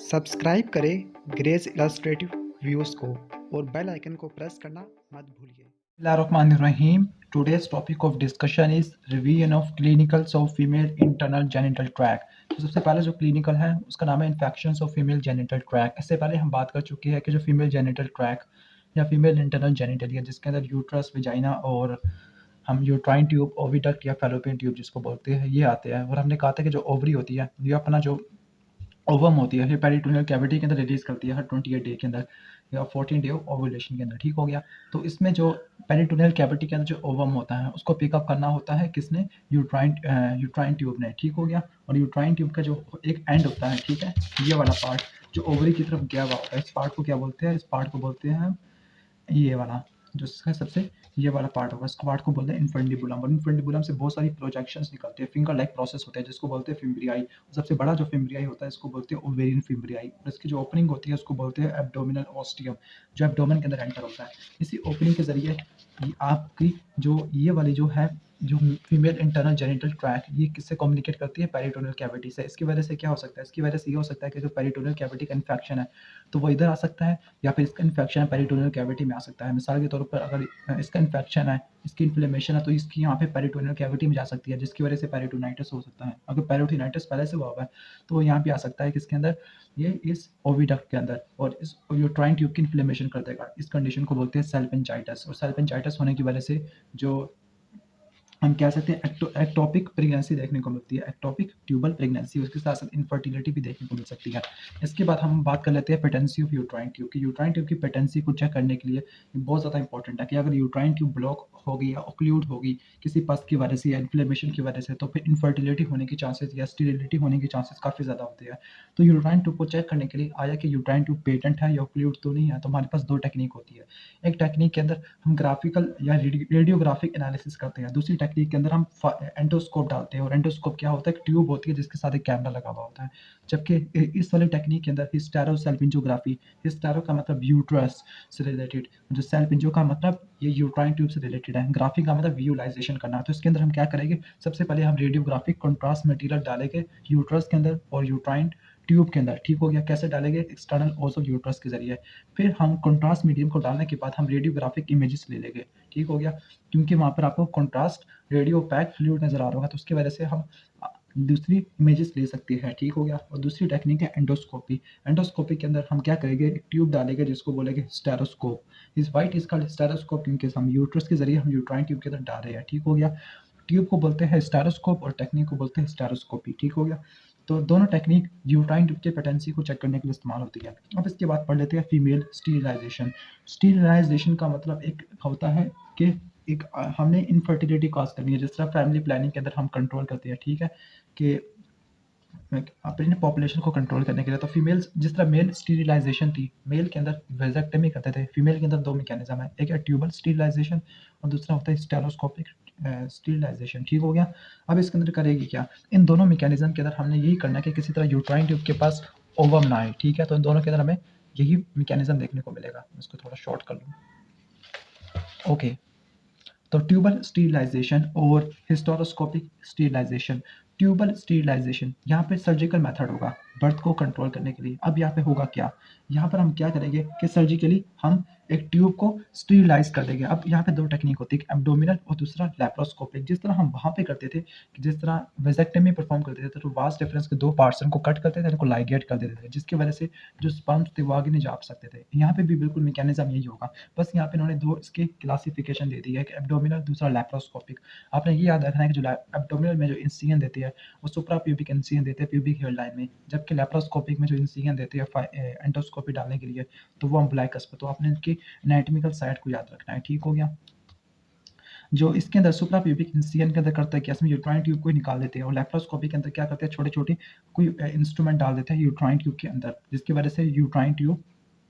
Subscribe करें grace illustrative views को और बेल आइकन को प्रेस करना मत भूलिए। Bismillahirrahmanirrahim. Today's topic of discussion is revision of clinicals of female internal genital tract. तो सबसे पहले जो क्लिनिकल है उसका नाम है infections of female genital track. इससे पहले हम बात कर चुके हैं कि जो फीमेल जेनिटल ट्रैक या फीमेल इंटरनल जेनिटल जिसके अंदर यूट्रस, वेजाइना और हम यूट्राइन ट्यूब, ओविडक्ट या फैलोपियन ट्यूब जिसको बोलते हैं ये आते हैं। और हमने कहा था कि जो ओवरी होती है ये अपना जो ओवम होती है ये पेरिटोनियल कैविटी के अंदर रिलीज करती है हर 28 डे के अंदर या 14 डे ओवुलेशन के अंदर। ठीक हो गया। तो इसमें जो पेरिटोनियल कैविटी के अंदर जो ओवम होता है उसको पिकअप करना होता है किसने? यूट्राइन ट्यूब ने। ठीक हो गया। और यूट्राइन ट्यूब का जो एक एंड होता है, ठीक है, ये वाला पार्ट जो ओवरी की तरफ गया हुआ होता है, इस पार्ट को क्या बोलते हैं? इस पार्ट को बोलते हैं ये वाला जो इसका सबसे ये वाला पार्ट होगा, इसको पार्ट को बोलते हैं इन्फेंडिबुलम। और इन्फेंडिबुलम से बहुत सारी प्रोजेक्शंस निकलते हैं, फिंगर लाइक प्रोसेस होते हैं जिसको बोलते हैं फिम्ब्रियाई। सबसे बड़ा जो फिम्ब्रियाई होता है इसको बोलते हैं ओवेरियन फिम्ब्रियाई। और इसकी जो ओपनिंग होती है उसको बोलते हैं एब्डोमिनल ऑस्टियम, जो एब्डोमेन के अंदर एंटर होता है। इसी ओपनिंग के जरिए आपकी जो ये वाली जो है जो फीमेल इंटरनल जेनिटल ट्रैक ये किससे कम्युनिकेट करती है? पेरिटोनियल कैविटी से। इसकी वजह से क्या हो सकता है? इसकी वजह से ये हो सकता है कि जो पेरिटोनियल कैविटी का इन्फेक्शन है तो वो इधर आ सकता है, या फिर इसका इन्फेक्शन पेरिटोनियल कैविटी में आ सकता है। मिसाल के तौर पर अगर इसका इन्फेक्शन है, इसकी इन्फ्लेमेशन है, तो इसकी यहाँ पे पेरिटोनियल कैविटी में जा सकती है जिसकी वजह से पेरिटोनाइटिस हो सकता है। अगर पेरिटोनाइटिस पहले से हुआ है तो वो यहाँ पे आ सकता है किसके अंदर? ये इस ओविडक्ट के अंदर, और इस यूट्राइन ट्यूब की इन्फ्लेमेशन कर देगा। इस कंडीशन को बोलते हैं सेल्फिंजाइटिस। और सेल्फिंजाइटिस होने की वजह से जो हम कह सकते हैं एक्टोपिक प्रेगनेंसी देखने को मिलती है, एक्टोपिक ट्यूबल प्रेगनेंसी। उसके साथ साथ इनफर्टिलिटी भी देखने को मिल सकती है। इसके बाद हम बात कर लेते हैं पेटेंसी ऑफ यूट्राइन ट्यूब की। यूट्राइन ट्यूब की पेटेंसी को चेक करने के लिए ये बहुत ज़्यादा इंपॉर्टेंट है कि अगर यूट्राइन ट्यूब ब्लॉक होगी या ओक्लूड होगी किसी पस की वजह से या इन्फ्लेमेशन की वजह से, तो फिर इनफर्टिलिटी होने की चांसेस या स्टेरिलिटी होने के चांसेस काफ़ी ज़्यादा होते हैं। तो यूट्राइन ट्यूब को चेक करने के लिए आया कि यूट्राइन ट्यूब पेटेंट है या ओक्लूड तो नहीं है, तो हमारे पास दो टेक्निक होती है। एक टेक्निक के अंदर हम ग्राफिकल या रेडियोग्राफिक एनालिसिस करते हैं, दूसरी टेक्निक के अंदर हम एंडोस्कोप डालते हैं। और एंडोस्कोप क्या होता है? एक ट्यूब होती है जिसके साथ एक कैमरा लगा हुआ होता है। जबकि इस वाली टेक्निक के अंदर हिस्टेरोसेल्पिंजोग्राफी, हिस्टेरो का मतलब यूट्रस से रिलेटेड, जो सेल्पिंजो का मतलब ये यूट्राइन ट्यूब से रिलेटेड है, ग्राफिक का मतलब विजुअलाइजेशन करना। तो इसके अंदर हम क्या करेंगे? सबसे पहले हम रेडियोग्राफिक कंट्रास्ट मटेरियल डालेंगे यूट्रस के अंदर और यूट्राइन ट्यूब के अंदर। ठीक हो गया। कैसे डालेंगे? एक्सटर्नल ओस ऑफ यूट्रस के जरिए। फिर हम कंट्रास्ट मीडियम को डालने के बाद हम रेडियोग्राफिक इमेजेस ले लेंगे। ठीक हो गया। क्योंकि वहाँ पर आपको कंट्रास्ट रेडियो पैक फ्लूइड नजर आ रहा होगा, तो उसकी वजह से हम दूसरी इमेजेस ले सकते हैं। ठीक हो गया। और दूसरी टेक्निक है एंडोस्कोपी। एंडोस्कोपी के अंदर हम क्या करेंगे? एक ट्यूब डालेंगे जिसको बोलेंगे स्टेरोस्कोप। इस वाइट इसका स्टेरोस्कोप क्योंकि हम यूट्रस के जरिए हम यूट्राइन ट्यूब के अंदर डाल रहे हैं। ठीक हो गया। ट्यूब को बोलते हैं स्टेरोस्कोप और टेक्निक को बोलते हैं स्टेरोस्कोपी। ठीक हो गया। तो दोनों टेक्निक यूट्राइन ट्यूब के पेटेंसी को चेक करने के लिए इस्तेमाल होती है। अब इसके बाद पढ़ लेते हैं फीमेल स्टीरिलाइजेशन। स्टीरिलाइजेशन का मतलब एक होता है कि एक हमने इनफर्टिलिटी कॉज करनी है, जिस तरह फैमिली प्लानिंग के अंदर हम कंट्रोल करते हैं, ठीक है, कि अपने पॉपुलेशन को कंट्रोल करने के लिए। तो फीमेल जिस तरह मेल स्टीरिलाइजेशन थी, मेल के अंदर वेजेक्टमी करते थे, फीमेल के अंदर दो मैकेनिज्म है, एक है ट्यूबल स्टीरिलाइजेशन और दूसरा होता है स्टेरोस्कोपिक स्टीरिलाइजेशन। ठीक हो गया। अब इसके अंदर करेगी क्या? इन दोनों मैकेनिज्म के अंदर हमने यही करना है कि किसी तरह यूट्राइन ट्यूब के पास ओवम ना आए। ठीक है। तो इन दोनों के अंदर हमें यही मैकेनिज्म देखने को मिलेगा। इसको थोड़ा शॉर्ट कर लूँ। ओके। तो ट्यूबल स्टीरिलाइजेशन और हिस्टोरोस्कोपिक स्टीरिलाइजेशन। ट्यूबल स्टीरिलाइजेशन यहाँ पे सर्जिकल मेथड होगा बर्थ को कंट्रोल करने के लिए। अब यहाँ पे होगा क्या? यहाँ पर हम क्या करेंगे कि सर्जिकली हम एक ट्यूब को स्टीरिलाइज कर देंगे। अब यहाँ पे दो टेक्निक होती है, एब्डोमिनल और दूसरा लैप्रोस्कोपिक। जिस तरह हम वहाँ पे करते थे कि जिस तरह वेजेक्टमी परफॉर्म करते थे तो वास डिफरेंस के दो पार्ट्स को कट करते थे, इनको लाइगेट कर देते थे, जिसकी वजह से जो स्पर्म्स थे वो आगे नहीं जा सकते थे। यहाँ पे भी बिल्कुल मैकेनिज्म यही होगा, बस यहाँ पे इन्होंने दो इसकी क्लासिफिकेशन दे दी है, एक एब्डोमिनल दूसरा लैप्रोस्कोपिक। आपने ये याद रखना है कि जो एब्डोमिनल में जो इंसिजन देती है वो सुप्रा प्यूबिक इंसिजन देते हैं प्यूबिक हेयर लाइन में, जबकि लैप्रोस्कोपिक में जो इंसिजन देते हैं एंडोस्कोपी डालने के लिए तो वो अम्बलाइकस पर। तो आपने इनकी एनाटॉमिकल साइड को याद रखना है। ठीक हो गया। जो इसके अंदर सुप्रा प्यूबिक इंसिजन के अंदर करता है कि इसमें यूट्राइन ट्यूब को ही निकाल देते हैं, और लैप्रोस्कोपी के अंदर क्या करते हैं? छोटे छोटे कोई इंस्ट्रूमेंट डाल देते हैं यूट्राइन ट्यूब के अंदर, जिसकी वजह से यूट्राइन ट्यूब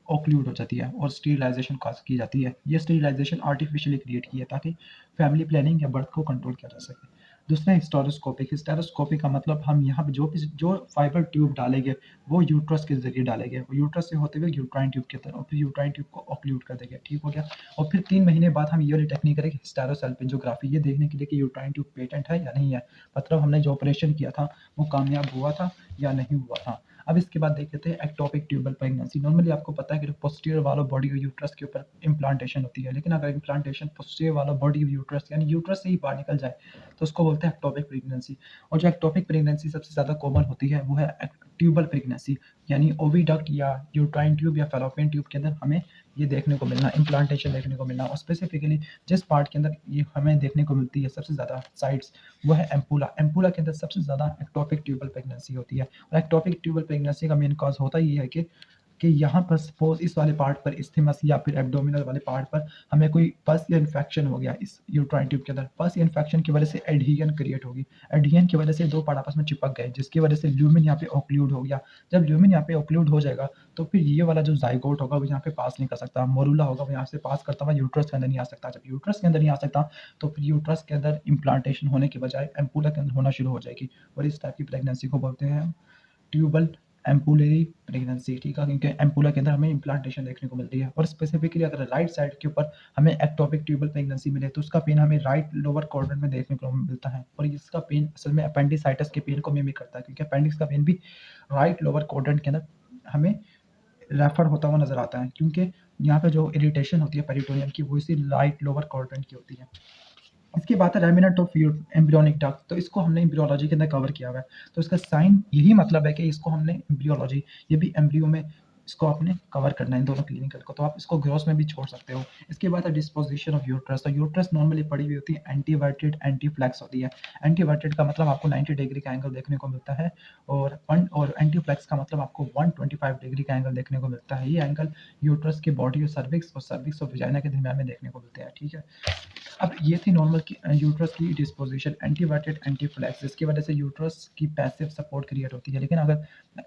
ओक्लूड हो जाती है और स्टीरिलाइजेशन की जाती है। ये स्टीरिलाइजेशन आर्टिफिशियली क्रिएट की है ताकि फैमिली प्लानिंग या बर्थ को कंट्रोल किया जा सके। दूसरा हिस्टेरोस्कोपिक। हिस्टेरोस्कोपिक का मतलब हम यहाँ पे जो फाइबर ट्यूब डालेंगे वो यूट्रस के जरिए डालेंगे, वो यूट्रस से होते हुए यूट्राइन ट्यूब की तरफ, और फिर यूट्राइन ट्यूब को ओक्लूड कर देंगे। ठीक हो गया। और फिर 3 महीने बाद हम ये वाली टेक्निक करेंगे हिस्टेरोसेल्पिंजोग्राफी, ये देखने के लिए कि यूट्राइन ट्यूब पेटेंट है या नहीं है, मतलब हमने जो ऑपरेशन किया था वो कामयाब हुआ था या नहीं हुआ था। अब इसके बाद देख लेते हैं एक्टोपिक ट्यूबल प्रेगनेंसी। नॉर्मली आपको पता है कि जो पोस्टीरियर वाला बॉडी ऑफ यूट्रस के ऊपर इम्प्लांटेशन होती है, लेकिन अगर इम्प्लांटेशन पोस्टीरियर वाला बॉडी ऑफ यूट्रस यानी यूट्रस से ही बाहर निकल जाए तो उसको बोलते हैं एक्टोपिक प्रेगनेंसी। और जो एक्टोपिक प्रेगनेंसी सबसे ज़्यादा कॉमन होती है वो है ट्यूबल प्रेगनेंसी, यानी ओविडक्ट या यूट्राइन ट्यूब या फेलोपियन ट्यूब के अंदर हमें ये देखने को मिलना, इम्प्लांटेशन देखने को मिलना। और स्पेसिफिकली जिस पार्ट के अंदर ये हमें देखने को मिलती है सबसे ज़्यादा साइट्स, वो है एम्पुला। एम्पुला के अंदर सबसे ज़्यादा एक्टोपिक ट्यूबल प्रेगनेंसी होती है। और एक्टोपिक ट्यूबल प्रेगनेंसी का मेन कॉज होता ये है कि यहाँ पर सपोज इस वाले पार्ट पर इस्थेमस या फिर एब्डोमिनल वाले पार्ट पर हमें कोई पस या इन्फेक्शन हो गया इस यूट्राइन ट्यूब के अंदर। पस या इन्फेक्शन की वजह से एडहीजन क्रिएट होगी। एडहीजन की वजह से दो पार्ट आपस में चिपक गए, जिसकी वजह से ल्यूमेन यहाँ पे ओक्लूड हो गया। जब ल्यूमेन यहाँ पे ओक्लूड हो जाएगा तो फिर ये वाला जो जाइगोट होगा वो यहाँ पे पास नहीं कर सकता। मोरूला होगा वो यहाँ से पास करता हुआ यूट्रस के अंदर नहीं आ सकता। जब यूट्रस के अंदर नहीं आ सकता तो फिर यूट्रस के अंदर इम्प्लांटेशन होने के बजाय एम्पुला के अंदर होना शुरू हो जाएगी। और इस टाइप की प्रेगनेंसी को बोलते हैं ट्यूबल एम्पुलरी प्रेगनेंसी। ठीक है, क्योंकि एम्पुला के अंदर हमें इम्प्लांटेशन देखने को मिलती है। और स्पेसिफिकली अगर राइट साइड के ऊपर हमें एक्टोपिक ट्यूबल प्रेगनेंसी मिले तो उसका पेन हमें राइट लोअर क्वाड्रेंट में देखने को मिलता है। और इसका पेन असल में अपेंडिसाइटिस के पेन को मिमिक करता है, क्योंकि अपेंडिक्स का पेन भी राइट लोअर क्वाड्रेंट के अंदर हमें रेफर होता हुआ नजर आता है, क्योंकि यहाँ पे जो इरिटेशन होती है पेरिटोनियम की वो इसी राइट लोअर क्वाड्रेंट की होती है। इसकी बात है रेमिनेंट ऑफ एम्ब्रियोनिक डक्ट, तो इसको हमने एम्ब्रियोलॉजी के अंदर कवर किया हुआ है। तो इसका साइन यही मतलब है कि इसको हमने एम्ब्रियोलॉजी, ये भी एम्ब्रियो में इसको आपने कवर करना है इन दोनों क्लिनिकल को, तो आप इसको ग्रॉस में भी छोड़ सकते हो। इसके बाद है डिस्पोजिशन ऑफ यूट्रस। तो यूट्रस नॉर्मली पड़ी हुई होती है एंटीवर्टेड एंटीफ्लेक्स होती है। एंटीवर्टेड का मतलब आपको 90 डिग्री का एंगल देखने को मिलता है, और एंटीफ्लेक्स का मतलब आपको 125 डिग्री का एंगल देखने को मिलता है। ये एंगल यूट्रस की बॉडी और सर्विक्स और विजाइना के दरमियान में देखने को मिलते हैं। ठीक है, अब ये थी नॉर्मल की यूट्रस की डिस्पोजिशन एंटीवर्टेड एंटीफ्लेक्स, जिसकी वजह से यूट्रस की पैसिव सपोर्ट क्रिएट होती है। लेकिन अगर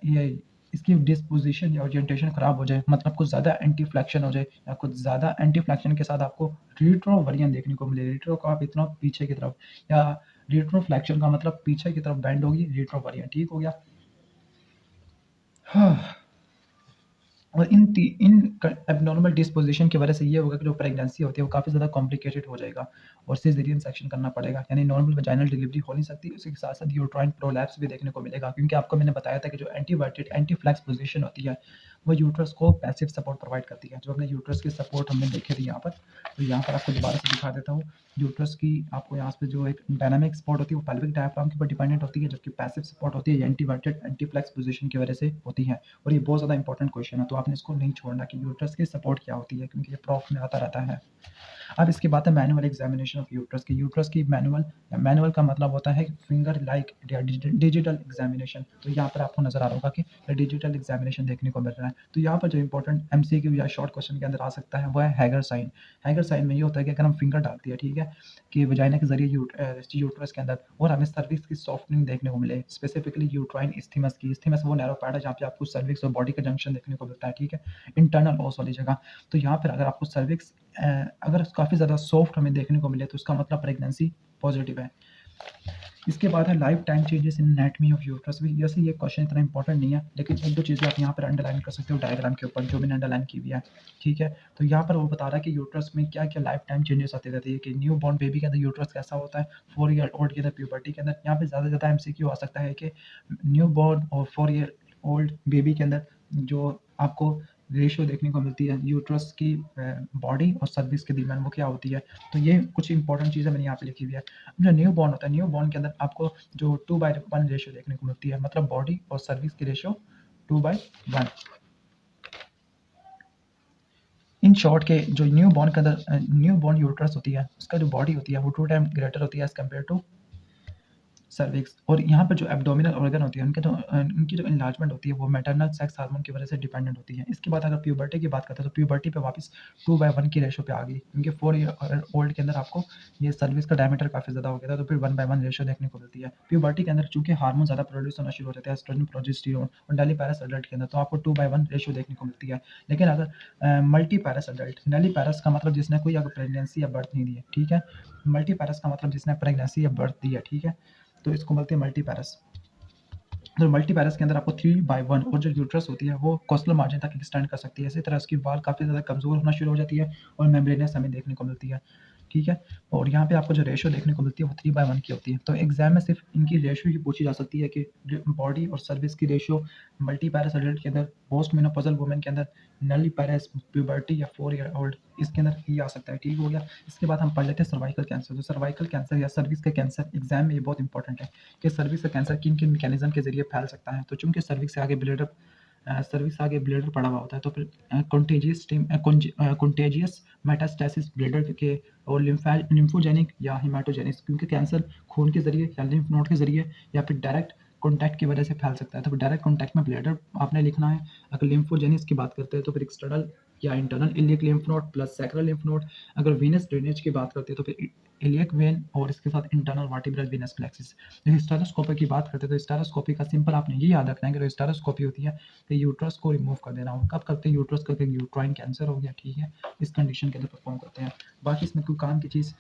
ये इसकी डिस्पोजिशन या ओरिएंटेशन खराब हो जाए, मतलब कुछ ज़्यादा एंटीफ्लेक्शन हो जाए या कुछ ज़्यादा एंटीफ्लेक्शन के साथ आपको रिट्रोवर्जन देखने को मिले, रिट्रो का आप इतना पीछे की तरफ, या रिट्रोफ्लेक्शन का मतलब पीछे की तरफ बेंड होगी, रिट्रोवर्जन। ठीक हो गया। हाँ, और इन एबनॉर्मल डिस्पोजिशन की वजह से ये होगा कि जो प्रेगनेंसी होती है वो काफ़ी ज़्यादा कॉम्प्लिकेटेड हो जाएगा और सिजेरियन सेक्शन करना पड़ेगा, यानी नॉर्मल वजाइनल डिलीवरी हो नहीं सकती। उसके साथ साथ यूट्राइन प्रोलैप्स भी देखने को मिलेगा, क्योंकि आपको मैंने बताया था कि जो एंटीवर्टेड एंटीफ्लेक्स पोजीशन होती है वो यूट्रस को पैसिव सपोर्ट प्रोवाइड करती है। जो हमने यूट्रस की सपोर्ट हमने देखे थे यहाँ पर, तो यहाँ पर आपको दोबारा से दिखा देता हूँ। यूट्रस की आपको यहाँ पे जो एक डायनामिक सपोर्ट होती है वो पेल्विक डायफ्राम के ऊपर डिपेंडेंट होती है, जबकि पैसिव सपोर्ट होती है एंटीवर्टेड एंटीफ्लेक्स पोजीशन की वजह से होती है। और ये बहुत ज़्यादा इंपॉर्टेंट क्वेश्चन है, तो आपने इसको नहीं छोड़ना कि यूट्रस की सपोर्ट क्या होती है, क्योंकि ये प्रॉफ में आता रहता है। अब इसके बाद है मैनुअल एग्जामिनेशन ऑफ यूट्रस की। यूट्रस की मैनुअल का मतलब होता है फिंगर लाइक डिजिटल एग्जामिनेशन। तो यहाँ पर आपको नजर आ रहा होगा कि डिजिटल एग्जामिनेशन देखने को मिल रहा है। तो यहाँ पर जो इंपॉर्टेंट एमसीक्यू या शॉर्ट क्वेश्चन के अंदर आ सकता है वो है हैगर साइन। हैगर साइन में ये होता है कि अगर हम फिंगर डालती है, ठीक है, कि वजाइना के जरिए यूट्रस के अंदर, और हमें सर्विक्स की सॉफ्टनिंग देखने को मिले, स्पेसिफिकली यूट्राइन इस्थीमस की। इस्थीमस वो नैरो पैड है जहाँ पे आपको सर्विक्स और बॉडी का जंक्शन देखने को मिलता है, ठीक है, इंटरनल ओस वाली जगह। तो यहाँ पर अगर आपको सर्विक्स अगर काफ़ी ज़्यादा सॉफ्ट हमें देखने को मिले तो उसका मतलब प्रेगनेंसी पॉजिटिव है। इसके बाद है life time changes in anatomy of uterus. भी जैसे ये क्वेश्चन इतना इंपॉर्टेंट नहीं है, लेकिन एक दो चीज़ें आप यहाँ पर अंडरलाइन कर सकते हो डायग्राम के ऊपर जो मैंने अंडरलाइन की हुई है। ठीक है, तो यहाँ पर वो बता रहा है कि यूट्रस में क्या क्या लाइफ टाइम चेंजेस आते रहते हैं, कि न्यू बॉर्न बेबी के अंदर यूट्रस कैसा होता है, 4 ईयर ओल्ड के अंदर प्यूबर्टी के अंदर। यहाँ पे ज़्यादा से ज़्यादा एमसीक्यू आ सकता है कि न्यू बॉर्न और 4 ईयर ओल्ड बेबी के अंदर जो आपको रेशियो देखने को मिलती है यूट्रस की बॉडी और सर्विक्स के दरमियान, वो क्या होती है। तो ये कुछ इंपॉर्टेंट चीज़ें मैंने यहाँ पे लिखी हुई है। जो न्यू बॉर्न होता है, न्यू बॉर्न के अंदर आपको जो 2/1 रेशियो देखने को मिलती है, मतलब बॉडी और सर्विक्स की रेशियो 2/1। इन शॉर्ट के जो न्यू बॉर्न के अंदर न्यू बॉर्न यूट्रस होती है उसका जो बॉडी होती है वो 2 टाइम ग्रेटर होती है एज कम्पेयर टू सर्विक्स। और यहाँ पर जो एब्डोमिनल ऑर्गन होती है उनकी जो इन्लार्जमेंट होती है वो मैटरनल सेक्स हार्मोन की वजह से डिपेंडेंट होती है। इसके बाद अगर प्यूबर्टी की बात करते हैं तो प्यूबर्टी पे वापस 2/1 की रेशो पे आ गई, क्योंकि 4 ईयर ओल्ड के अंदर आपको ये सर्विक्स का डायमीटर काफ़ी ज़्यादा हो गया था, तो फिर 1/1 रेशो देखने को मिलती है। प्यूबर्टी के अंदर चूंकि हार्मोन ज़्यादा प्रोड्यूस होना शुरू हो जाता है, एस्ट्रोजन, प्रोजेस्टेरोन और नैलीपैरस एडल्ट के अंदर, तो आपको 2/1 रेशो देखने को मिलती है। लेकिन अगर मल्टीपैरस एडल्ट, नैलीपैरस का मतलब जिसने कोई अगर प्रेगनेंसी या बर्थ नहीं दी है, ठीक है, मल्टीपैरस का मतलब जिसने प्रेगनेंसी या बर्थ दी है, ठीक है, तो इसको बोलते हैं मल्टीपैरस। तो मल्टीपैरस के अंदर आपको 3/1 और जो यूट्रस होती है वो कोस्टल मार्जिन तक एक्सटेंड कर सकती है। इसी तरह इसकी वाल काफ़ी ज़्यादा कमज़ोर होना शुरू हो जाती है और मेम्ब्रेनस हमें देखने को मिलती है। ठीक है। और यहाँ पे आपको जो रेशियो देखने को मिलती है वो 3/1 की होती है। तो एग्जाम में सिर्फ इनकी रेशियो ही पूछी जा सकती है कि बॉडी और सर्विस की रेशियो मल्टीपैरस एडल्ट के अंदर, पोस्ट मेनोपॉजल वुमेन के अंदर, नली पैरस प्यूबर्टी या 4 ईयर ओल्ड इसके अंदर ये आ सकता है। ठीक हो गया। इसके बाद हम पढ़ लेते हैं सर्वाइकल कैंसर। तो सर्वाइकल कैंसर या सर्विस का कैंसर एग्जाम में ये बहुत इंपॉर्टेंट है कि सर्विस का कैंसर किन किन मैकेनिज्म के जरिए फैल सकता है। तो चूंकि सर्विस से आगे ब्लेडर सर्विस आगे ब्लेडर पड़ा हुआ होता है, तो फिर कंटेजियस मेटास्टेसिस ब्लेडर के और लिम्फोजेनिक या हिमाटोजेनिक, क्योंकि कैंसर खून के जरिए या लिम्फ नोड के जरिए या फिर डायरेक्ट कॉन्टैक्ट की वजह से फैल सकता है। तो फिर डायरेक्ट कॉन्टैक्ट में ब्लेडर आपने लिखना है। अगर लिम्फोजेनिक्स की बात करते हैं तो फिर एक्सटर्नल या internal iliac lymph node plus sacral lymph node. अगर वीनस ड्रेनेज की बात करते हैं तो फिर इलियक वेन और इसके साथ internal vertebral Venus plexus. Hysteroscopy की बात करते हैं तो हिस्टेरोस्कोपी का सिंपल आपने ये याद रखना है कि जो हिस्टेरोस्कोपी होती है तो यूट्रस को रिमूव कर देना हो। कब करते हैं? यूट्रस का यूट्राइन कैंसर हो गया, ठीक है, इस कंडीशन के अंदर परफॉर्म करते हैं। बाकी इसमें कोई काम की चीज़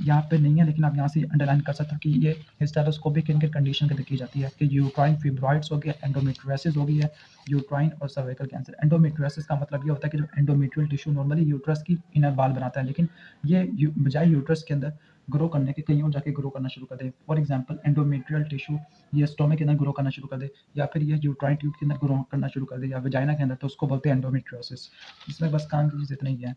यहाँ पे नहीं है, लेकिन आप यहाँ से अंडरलाइन कर सकते हो कि ये हिस्टेरोस्कोपी किन किन कंडीशन के अंदर की जाती है कि यूट्राइन फिब्रॉइड्स हो गया, एंडोमेट्रियोसिस हो गई है, यूट्राइन और सर्वाइकल कैंसर। एंडोमेट्रियोसिस का मतलब ये होता है कि जो एंडोमेट्रियल टिश्यू नॉर्मली यूट्रस की इनर वॉल बनाता है, लेकिन ये बजाय यूट्रस के अंदर ग्रो करने के कहीं और जाके ग्रो करना शुरू कर दे। फॉर एग्जांपल एंडोमेट्रियल टिश्यू ये स्टोमक के अंदर ग्रो करना शुरू कर दे, या फिर ये यूट्राइन ट्यूब के अंदर ग्रो करना शुरू कर दे, या वजाइना के अंदर, तो उसको बोलते हैं एंडोमेट्रियोसिस। इसमें बस काम की चीज़ इतना ही है।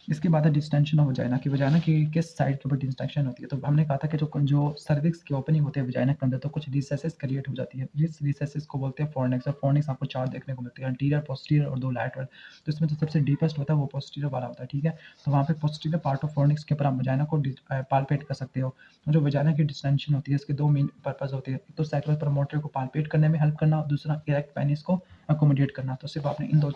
इसके बाद है डिस्टेंशन ऑफ वजाइना की। वजाइना की किस साइड के ऊपर डिस्टेंशन होती है? तो हमने कहा था कि जो सर्विक्स की ओपनिंग होती है वजाइना के अंदर, तो कुछ रिसेसेस क्रिएट हो जाती है। इस रिसेसेस को बोलते हैं फोर्निक्स, और फोर्निक्स आपको 4 देखने को मिलते हैं, एंटीरियर, पोस्टीरियर और 2 लैटरल। तो इसमें जो सबसे डीपेस्ट होता है वो पोस्टीरियर वाला होता है, ठीक है। तो वहाँ पे पोस्टीरियर पार्ट ऑफ फोर्निक्स के ऊपर आप वजाइना को पाल्पेट कर सकते हो। जो वजाइना की डिस्टेंशन होती है इसके 2 मेन पर्पस होते हैं, एक तो सैक्रल प्रमोटर को पाल्पेट करने में हेल्प करना, और दूसरा इरेक्ट पेनिस को अकोमोडेट करना। तो सिर्फ आपने इन 2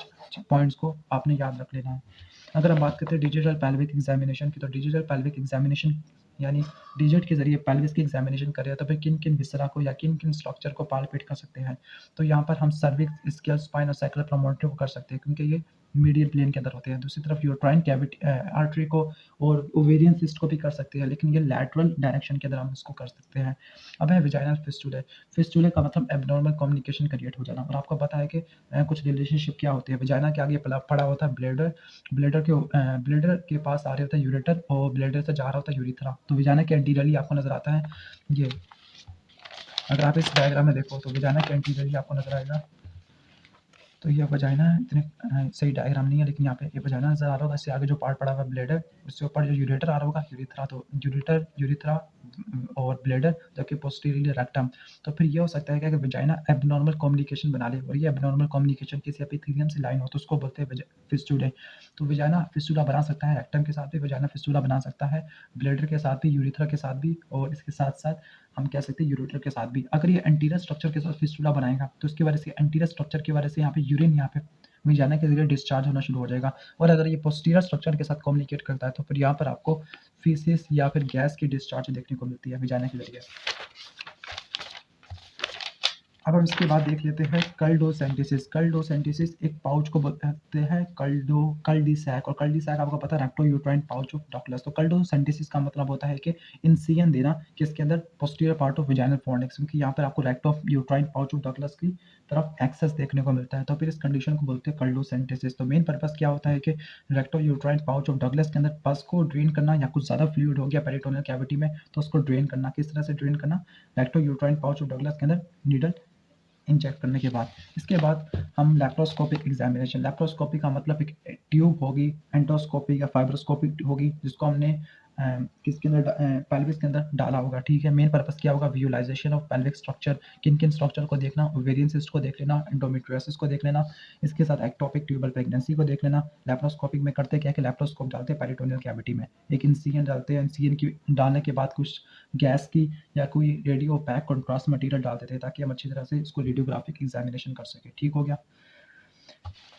पॉइंट्स को आपने याद रख लेना है। अगर हम बात करते हैं डिजिटल पेल्विक एग्जामिनेशन की, तो डिजिटल पेल्विक एग्जामिनेशन यानी डिजिट के जरिए पेल्विस की एग्जामिनेशन कर रहे हैं, तो फिर किन किन विसरा को या किन किन स्ट्रक्चर को पाल्पेट कर सकते हैं। तो यहाँ पर हम सर्विक्स, स्केल, स्पाइन और सैक्रल प्रमोटर को कर सकते हैं, क्योंकि ये मीडियल प्लेन के अंदर होते हैं। दूसरी तरफ यूट्राइन कैविटी आर्टरी को और ओवेरियन सिस्ट को भी कर सकते हैं, लेकिन ये लैटरल डायरेक्शन के अंदर हम इसको कर सकते हैं। अब है विजाइनल फिस्टुले। फिस्टुले का मतलब एब्नॉर्मल कम्युनिकेशन क्रिएट हो जाना, और आपको पता है कि कुछ रिलेशनशिप क्या होती है। विजाइना के आगे पड़ा होता है ब्लेडर, ब्लेडर के पास आ रहे होता है यूरेटर, और ब्लेडर से जा रहा होता है यूरिथ्रा। तो विजाइना के एंटीरियरली आपको नजर आता है ये, अगर आप इस डायग्राम में देखो तो विजाइना के एंटीरियरली आपको नजर आएगा। तो ये वजाइना इतने सही डायग्राम नहीं है, लेकिन यहाँ पे ये वजाइना नजर आ रहा होगा। इससे आगे जो पार्ट पड़ा हुआ है ब्लेडर, उसके ऊपर जो यूरेटर आ रहा होगा यूरिथ्रा। तो यूरिथ्रा और ब्लेडर, जबकि पोस्टीरियरली रेक्टम। तो फिर ये हो सकता है कि अगर वजाइना एबनॉर्मल कम्युनिकेशन बना ले, और ये एबनॉर्मल कम्युनिकेशन किसी एपिथेलियम से लाइन हो, तो उसको बोलते हैं फिस्टुले। तो वजाइना फिस्टुला बना सकता है रेक्टम के साथ भी, वजाइना फिस्टुला बना सकता है ब्लेडर के साथ भी, यूरिथ्रा के साथ भी, और इसके साथ साथ हम कह सकते हैं यूरेटर के साथ भी। अगर ये एंटीरियर स्ट्रक्चर के साथ फिस्टुला बनाएगा, तो इसकी वजह से एंटीरियर स्ट्रक्चर की वजह से यहाँ पे यूरिन यहाँ पे विजाइना के जरिए डिस्चार्ज होना शुरू हो जाएगा। और अगर ये पोस्टीरियर स्ट्रक्चर के साथ कम्युनिकेट करता है, तो फिर यहाँ पर आपको फीसिस या फिर गैस की डिस्चार्ज देखने को मिलती है विजाइना के जरिए। अब हम इसके बाद देख लेते हैं कल्डोसेंटिसिस। कल्डोसेंटिसिस एक पाउच को बोलते हैं कल्डीसैक, और कल्डीसैक आपको पता है recto uterine pouch of Douglas. तो कल्डोसेंटिसिस का मतलब होता है कि इंसिजन देना किसके अंदर, posterior part of vaginal fornix, क्योंकि यहाँ पर आपको recto uterine pouch of Douglas की तरफ एक्सेस देखने को मिलता है। तो फिर इस कंडीशन को बोलते हैं कल्डोसेंटिसिस। तो मेन पर्पस क्या होता है कि recto uterine pouch of Douglas के अंदर पस को ड्रेन करना, या कुछ ज़्यादा फ्लूइड हो गया पेरिटोनियल कैविटी में तो उसको ड्रेन करना। किस तरह से ड्रेन करना? Recto uterine pouch of Douglas के अंदर नीडल इंजेक्ट करने के बाद। इसके बाद हम लैप्रोस्कोपिक एग्जामिनेशन। लैप्रोस्कोपी का मतलब एक ट्यूब होगी, एंडोस्कोपी या फाइब्रोस्कोपी होगी, जिसको हमने किसके अंदर पेल्विस के अंदर डाला होगा, ठीक है। मेन पर्पस क्या होगा? Visualisation of pelvic structure. किन किन स्ट्रक्चर को देखना? ओवेरियन सिस्ट को देख लेना, एंडोमेट्रियोसिस को देख लेना, इसके साथ एक्टोपिक ट्यूबल प्रेगनेंसी को देख लेना। लैप्रोस्कोपिक में करते क्या है कि लैप्रोस्कोप डालते हैं पेरिटोनियल कैविटी में, एक इंसिजन डालते हैं, इंसिजन की डालने के बाद कुछ गैस की या कोई रेडियो पैक कॉन्ट्रास्ट मटेरियल डाल देते हैं, ताकि हम अच्छी तरह से इसको रेडियोग्राफिक एग्जामिनेशन कर सके। ठीक हो गया।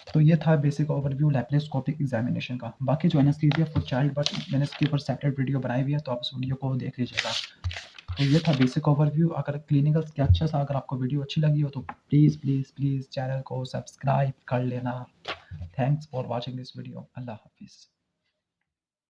तो ये था बेसिक ओवरव्यू लैप्रोस्कोपिक एग्जामिनेशन का। बाकी जो एनेस्थीसिया फॉर चाइल्ड बट मैंने इसके ऊपर सेपरेट वीडियो बनाई हुई है, तो आप उस वीडियो को देख लीजिएगा। तो ये था बेसिक ओवरव्यू। अगर क्लिनिकल्स के अच्छा सा अगर आपको वीडियो अच्छी लगी हो तो प्लीज़ प्लीज़ प्लीज़ चैनल को सब्सक्राइब कर लेना। Thanks for watching this video. अल्लाह हाफिज़।